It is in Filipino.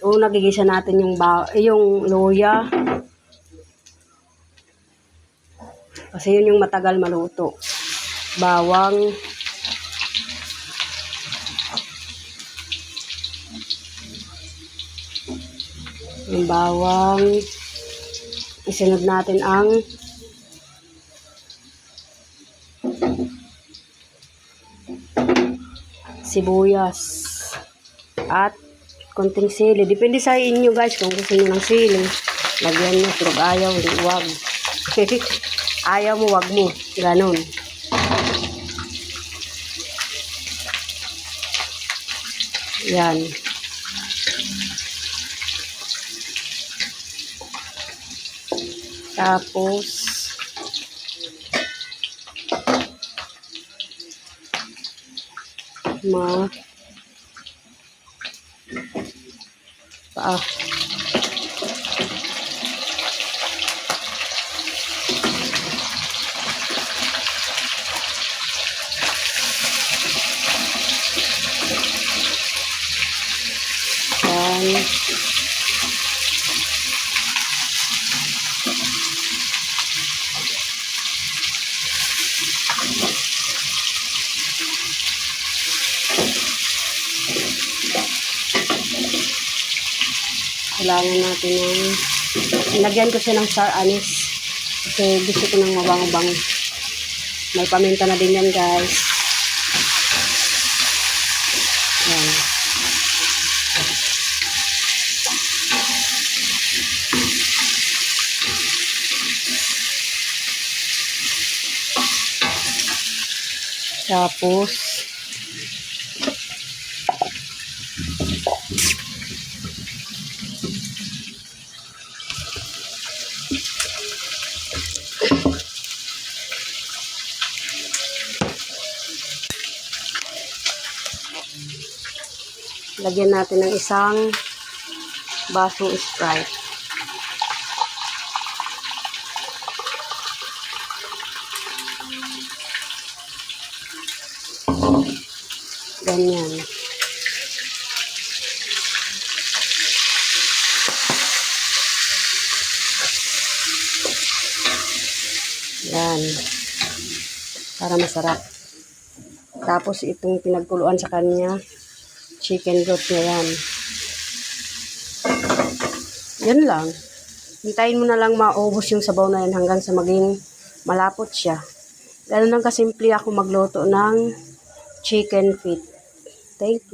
Una, gigisa natin yung luya. Kasi yun yung matagal maluto. Bawang. Yung bawang. Isunod natin ang sibuyas. At konting sili. Depende sa inyo guys kung gusto niyo ng sili. Lagyan nyo. Pero ayaw, huwag. Ayaw mo, wag mo. Ganon. Yan. Tapos, yan. Kailangan natin ng nilagyan ko siya ng star anise kasi gusto ko ng mabango-bango. May paminta na din yan guys. Yan. Tapos lagyan natin ng isang basong Sprite. Ganyan. Yan. Para masarap. Tapos itong pinagkuluan sa kanya, chicken broth niya yan. Yan lang. Hintayin mo na lang maubos yung sabaw na yan hanggang sa maging malapot siya. Ganun lang kasimple ako magluto ng chicken feet. Thank you.